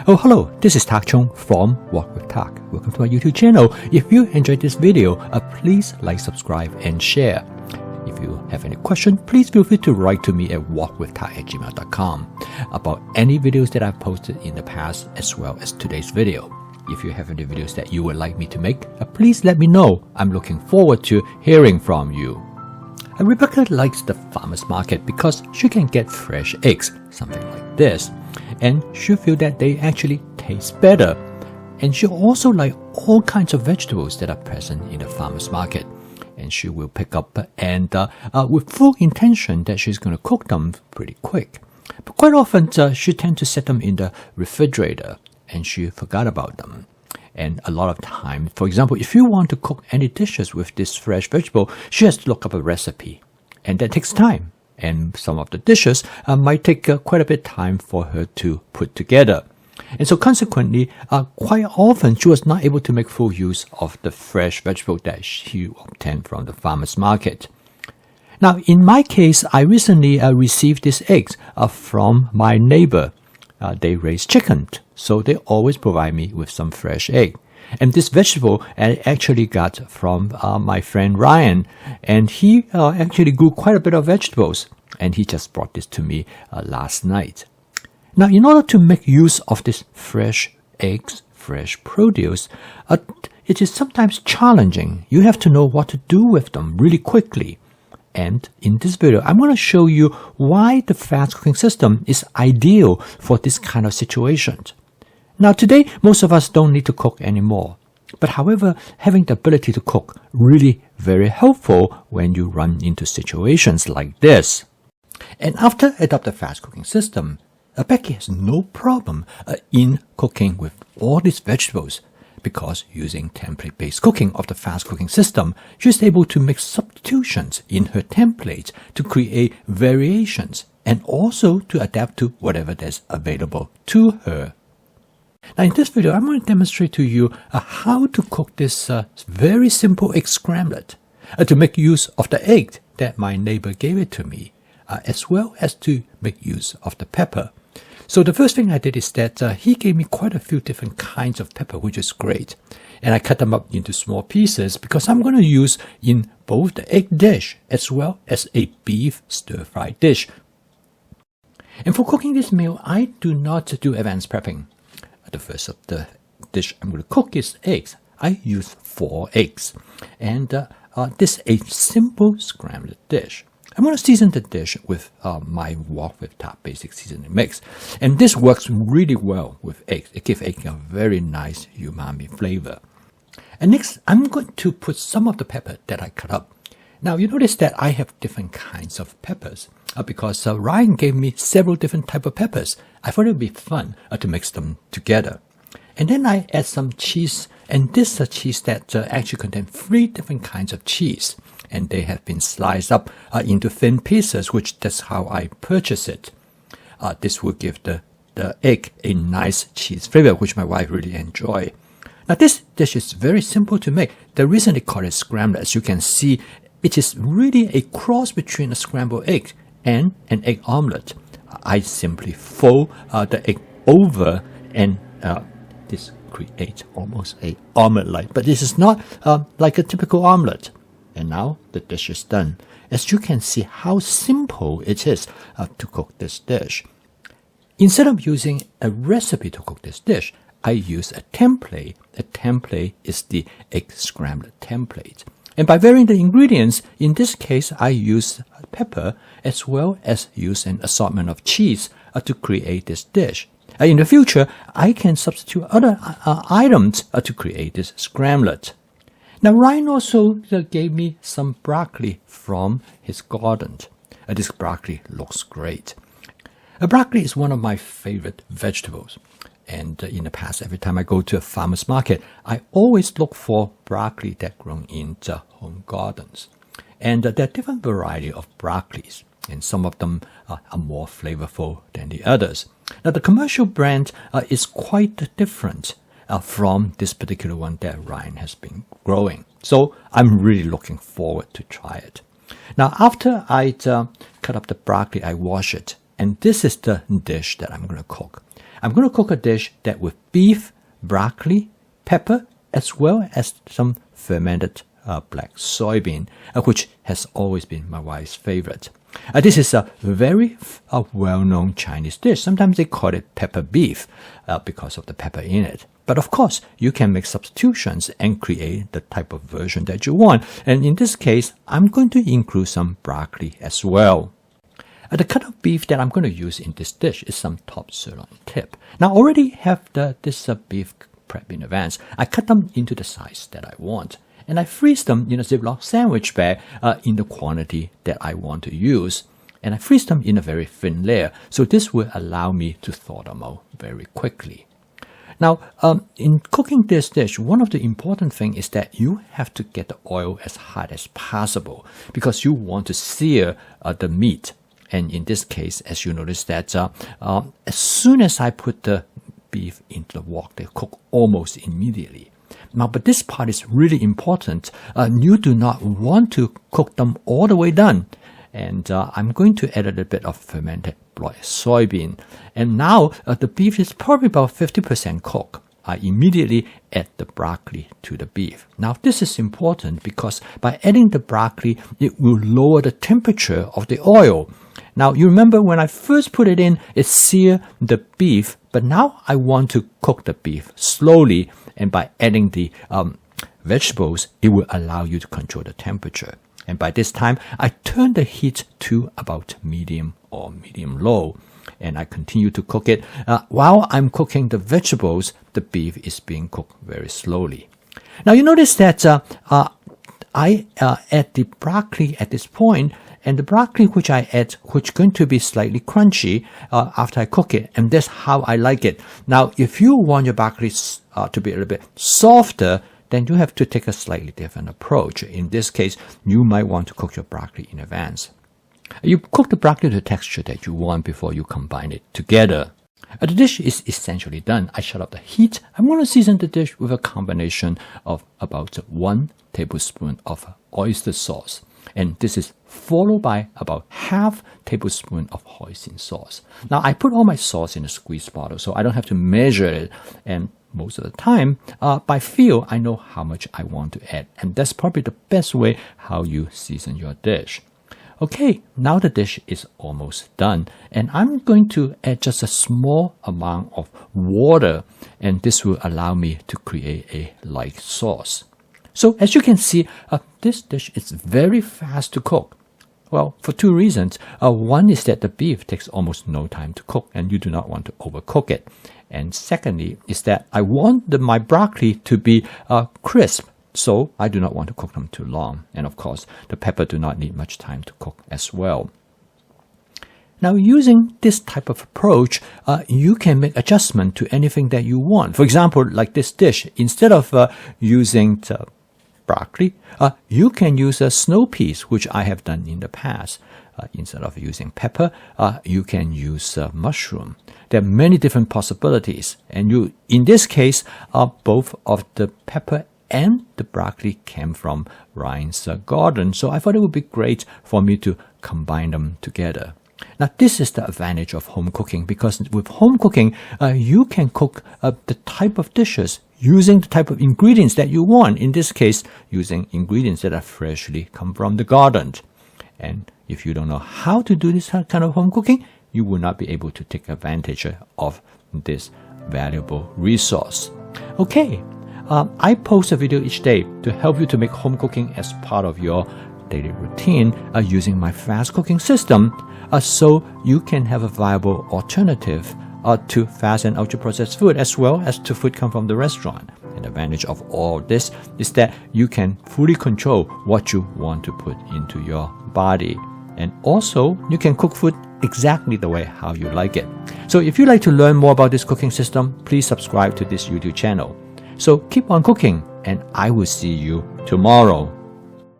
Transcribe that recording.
Oh, hello, this is Tak Chung from Walk with Tak. Welcome to my YouTube channel. If you enjoyed this video, please like, subscribe, and share. If you have any question, please feel free to write to me at walkwithtak@gmail.com about any videos that I've posted in the past as well as today's video. If you have any videos that you would like me to make, please let me know. I'm looking forward to hearing from you. Rebecca likes the farmer's market because she can get fresh eggs, something like this, and she feels that they actually taste better. And she also likes all kinds of vegetables that are present in the farmer's market. And she will pick up and with full intention that she's going to cook them pretty quick. But quite often she tends to set them in the refrigerator and she forgot about them. And a lot of time, for example, if you want to cook any dishes with this fresh vegetable, she has to look up a recipe. And that takes time. And some of the dishes might take quite a bit of time for her to put together. And so consequently, quite often she was not able to make full use of the fresh vegetable that she obtained from the farmer's market. Now, in my case, I recently received these eggs from my neighbor. They raise chickens, so they always provide me with some fresh egg. And this vegetable I actually got from my friend Ryan, and he actually grew quite a bit of vegetables, and he just brought this to me last night. Now, in order to make use of this fresh eggs, fresh produce, it is sometimes challenging. You have to know what to do with them really quickly. And in this video, I'm going to show you why the fast cooking system is ideal for this kind of situations. Now, today, most of us don't need to cook anymore. But however, having the ability to cook really very helpful when you run into situations like this. And after I adopt the fast cooking system, Becky has no problem in cooking with all these vegetables because using template-based cooking of the fast cooking system, she's able to make substitutions in her templates to create variations and also to adapt to whatever that's available to her. Now in this video, I'm going to demonstrate to you how to cook this very simple egg scramlet to make use of the egg that my neighbor gave it to me, as well as to make use of the pepper. So the first thing I did is that he gave me quite a few different kinds of pepper, which is great. And I cut them up into small pieces because I'm going to use in both the egg dish as well as a beef stir-fry dish. And for cooking this meal, I do not do advanced prepping. The first of the dish I'm going to cook is eggs. I use 4 eggs. And this is a simple scrambled dish. I'm going to season the dish with my Walk with Tak basic seasoning mix. And this works really well with eggs. It gives egg a very nice umami flavor. And next, I'm going to put some of the pepper that I cut up. Now, you notice that I have different kinds of peppers because Ryan gave me several different types of peppers. I thought it would be fun to mix them together. And then I add some cheese. And this is a cheese that actually contains 3 different kinds of cheese. And they have been sliced up into thin pieces, which that's how I purchase it. This will give the egg a nice cheese flavor, which my wife really enjoy. Now this dish is very simple to make. The reason they call it scrambled, as you can see, it is really a cross between a scrambled egg and an egg omelette. I simply fold the egg over and this creates almost a omelette-like, but this is not like a typical omelette. And now the dish is done. As you can see how simple it is to cook this dish. Instead of using a recipe to cook this dish, I use a template. A template is the egg scrambled template. And by varying the ingredients, in this case, I use pepper as well as use an assortment of cheese to create this dish. In the future, I can substitute other items to create this scramlet. Now, Ryan also gave me some broccoli from his garden. This broccoli looks great. Broccoli is one of my favorite vegetables. And in the past, every time I go to a farmer's market, I always look for broccoli that grown in the home gardens. And there are different varieties of broccolis, and some of them are more flavorful than the others. Now, the commercial brand is quite different from this particular one that Ryan has been growing. So I'm really looking forward to try it. Now, after I cut up the broccoli, I wash it. And this is the dish that I'm going to cook. I'm going to cook a dish that with beef, broccoli, pepper, as well as some fermented black soybean, which has always been my wife's favorite. This is a very well-known Chinese dish. Sometimes they call it pepper beef because of the pepper in it. But of course, you can make substitutions and create the type of version that you want. And in this case, I'm going to include some broccoli as well. The cut of beef that I'm going to use in this dish is some top sirloin tip. Now, I already have this beef prep in advance. I cut them into the size that I want. And I freeze them in a Ziploc sandwich bag in the quantity that I want to use. And I freeze them in a very thin layer. So this will allow me to thaw them out very quickly. Now, in cooking this dish, one of the important things is that you have to get the oil as hot as possible because you want to sear the meat. And in this case, as you notice that as soon as I put the beef into the wok, they cook almost immediately. Now, but this part is really important. You do not want to cook them all the way done. And I'm going to add a little bit of fermented black soybean. And now the beef is probably about 50% cooked. I immediately add the broccoli to the beef. Now, this is important because by adding the broccoli, it will lower the temperature of the oil. Now, you remember when I first put it in, it seared the beef, but now I want to cook the beef slowly, and by adding the vegetables, it will allow you to control the temperature. And by this time, I turn the heat to about medium or medium-low, and I continue to cook it. While I'm cooking the vegetables, the beef is being cooked very slowly. Now, you notice that I add the broccoli at this point, and the broccoli which I add, which is going to be slightly crunchy after I cook it, and that's how I like it. Now, if you want your broccoli to be a little bit softer, then you have to take a slightly different approach. In this case, you might want to cook your broccoli in advance. You cook the broccoli to the texture that you want before you combine it together. The dish is essentially done. I shut off the heat. I'm going to season the dish with a combination of about 1 tablespoon of oyster sauce. And this is followed by about ½ tablespoon of hoisin sauce. Now, I put all my sauce in a squeeze bottle, so I don't have to measure it. And most of the time, by feel, I know how much I want to add. And that's probably the best way how you season your dish. Okay, now the dish is almost done. And I'm going to add just a small amount of water. And this will allow me to create a light sauce. So as you can see, this dish is very fast to cook. Well, for 2 reasons. One is that the beef takes almost no time to cook, and you do not want to overcook it. And secondly is that I want my broccoli to be crisp, so I do not want to cook them too long. And of course, the pepper do not need much time to cook as well. Now, using this type of approach, you can make adjustment to anything that you want. For example, like this dish, instead of using broccoli, you can use a snow peas, which I have done in the past. Instead of using pepper, you can use mushroom. There are many different possibilities. And in this case, both of the pepper and the broccoli came from Ryan's garden. So I thought it would be great for me to combine them together. Now, this is the advantage of home cooking, because with home cooking, you can cook the type of dishes using the type of ingredients that you want. In this case, using ingredients that are freshly come from the garden. And if you don't know how to do this kind of home cooking, you will not be able to take advantage of this valuable resource. Okay, I post a video each day to help you to make home cooking as part of your daily routine using my fast cooking system, so you can have a viable alternative to fast and ultra-processed food, as well as to food come from the restaurant. And the advantage of all this is that you can fully control what you want to put into your body. And also, you can cook food exactly the way how you like it. So if you'd like to learn more about this cooking system, please subscribe to this YouTube channel. So keep on cooking, and I will see you tomorrow.